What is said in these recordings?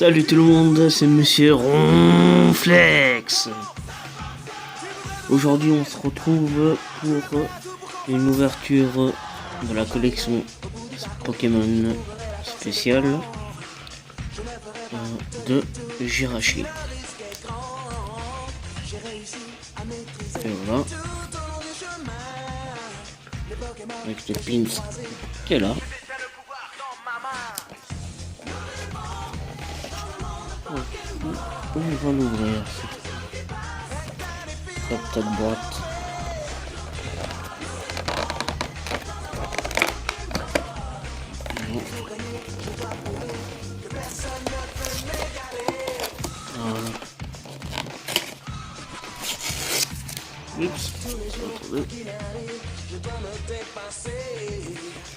Salut tout le monde, c'est Monsieur Ronflex. Aujourd'hui on se retrouve pour une ouverture de la collection Pokémon spéciale de Jirachi. Et voilà. Avec le pins qui est là. On va l'ouvrir, cette petite boîte. Voilà. Oups, attendez.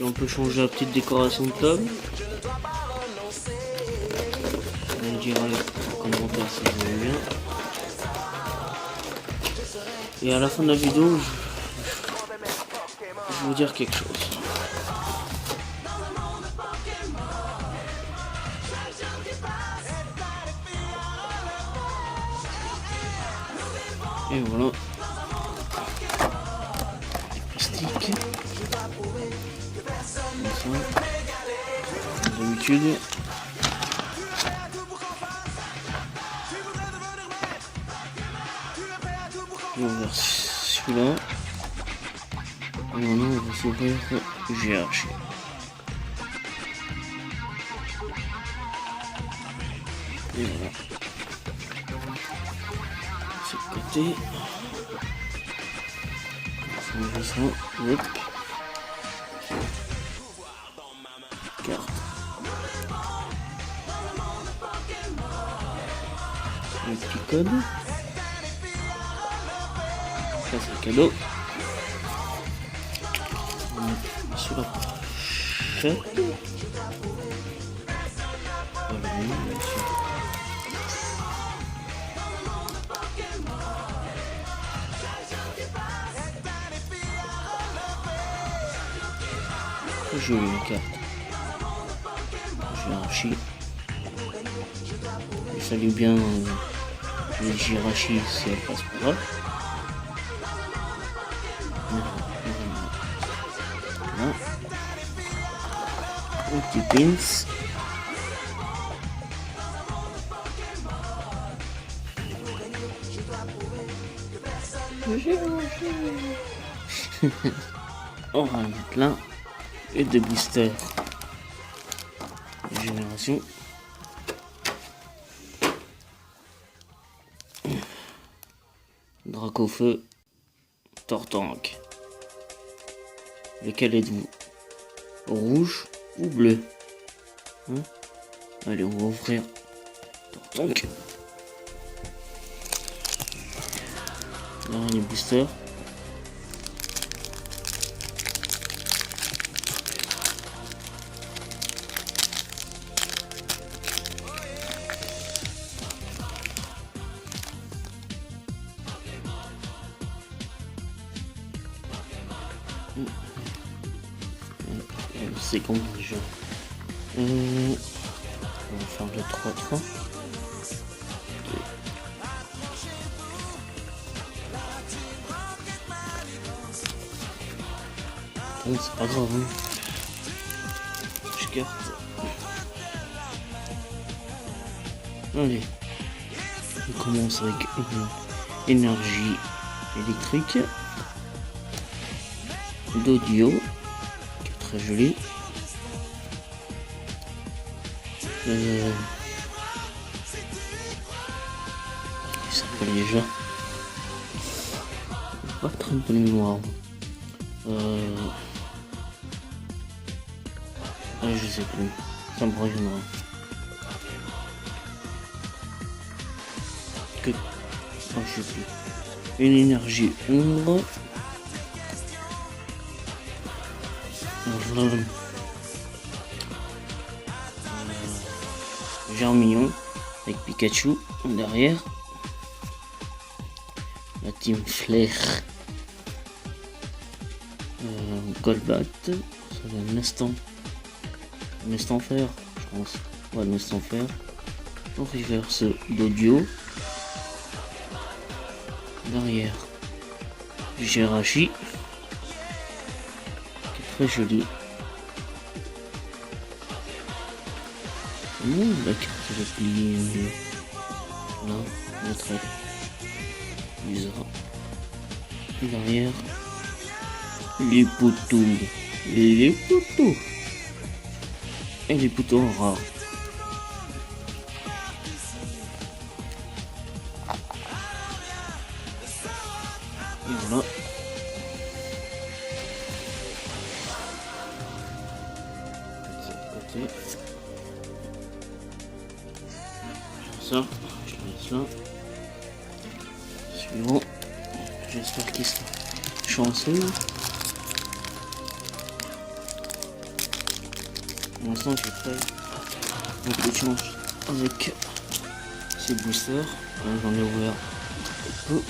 On peut changer la petite décoration de table. On dira en commentaire si vous aimez bien. Et à la fin de la vidéo, je vais vous dire quelque chose. Et voilà. Plastique. Comme ça. Comme d'habitude. On va ouvrir celui-là. Et maintenant on va s'ouvrir Jirachi. Et voilà. C'est le côté. On va ça. Hop. Carte. Un petit code. Ça c'est le cadeau. Sur la pochette. Voilà, j'ai une carte. Jirachi. Je salue bien les Jirachi si elle passe par là. Voilà. Un petit pins. On va le mettre là. Et des blisters de génération. Dracofeu, Tortank. Lequel êtes-vous? Rouge ou bleu? Allez, on va ouvrir Tortank. Dernier booster. C'est con déjà. On va faire le 3-3. C'est pas grave, hein. Je carte. Allez. On commence avec une énergie électrique. D'audio. Qui est très joli. Il s'appelle déjà. Pas très bonne mémoire. Je sais plus. Ça me reviendra. Que. Oh, je sais plus. Une énergie ombre. Voilà. Germignon avec Pikachu derrière. La team Flair. Golbat. Ça va un instant fer, je pense. Ouais, un instant fer. en reverse d'audio. Derrière du Jirachi, qui est très joli. La carte elle est pliée. Là, le trait bizarre. Et derrière, les poteaux. Les poteaux. Et les poteaux rares. Et voilà. Côté. Ça, je laisse là. Suivant. J'espère qu'il sera chanceux. Pour l'instant, j'ai fait un peu de chance avec ces boosters. J'en ai ouvert peu.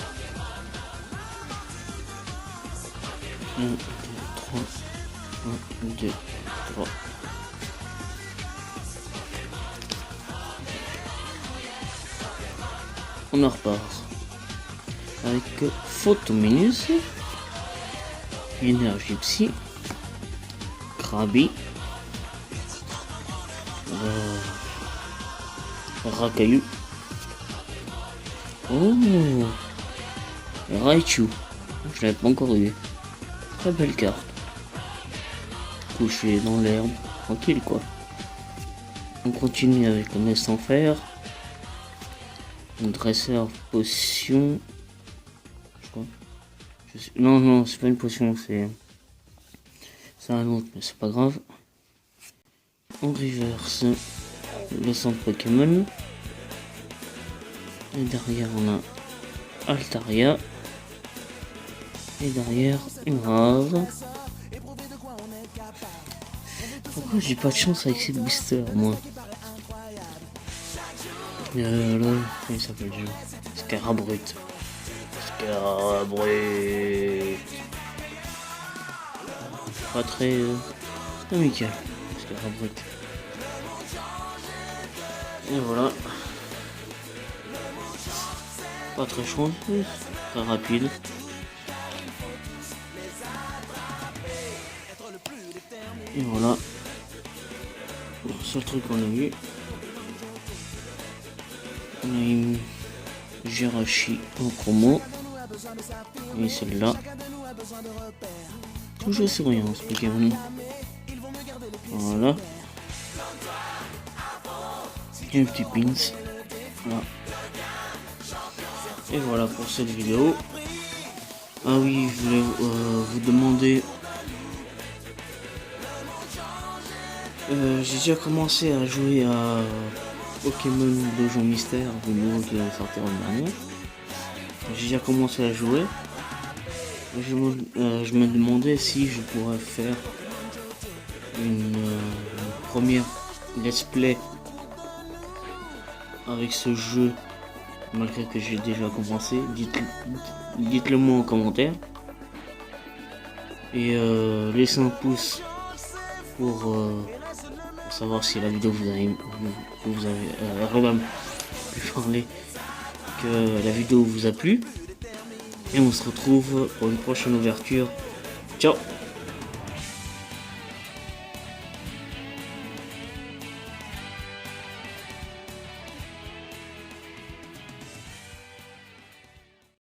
1, 2, 3. 1, 2, 3. On en repart avec Photominus, Énergie Psy, Krabi, Rakayu, oh, Raichu, je l'avais pas encore eu, très belle carte, couché dans l'herbe, tranquille quoi. On continue avec le Nest en fer, un dresseur potion, je crois. Non, c'est pas une potion, c'est un autre, mais c'est pas grave. On reverse le centre Pokémon. Et derrière on a Altaria. Et derrière une rare. Pourquoi j'ai pas de chance avec ces boosters moi? Là, comment il s'appelle le jeu? Scarabrut. Scarabrut. Pas très amical. Scarabrut. Et voilà. Pas très chanceux, très rapide. Et voilà. Le seul truc qu'on a eu. On a une Jirachi en promo. Et celle-là. Toujours souriant ce Pokémon. Voilà. Et un petit pins. Voilà. Et voilà pour cette vidéo. Ah oui, je voulais vous demander. J'ai déjà commencé à jouer à Pokémon Donjon Mystère, le nouveau qui est sorti en dernier. J'ai déjà commencé à jouer. Je me demandais si je pourrais faire une première let's play avec ce jeu, malgré que j'ai déjà commencé. Dites-le moi en commentaire. Et laissez un pouce pour savoir si la vidéo vous avez pu parler, que la vidéo vous a plu. Et on se retrouve pour une prochaine ouverture. Ciao!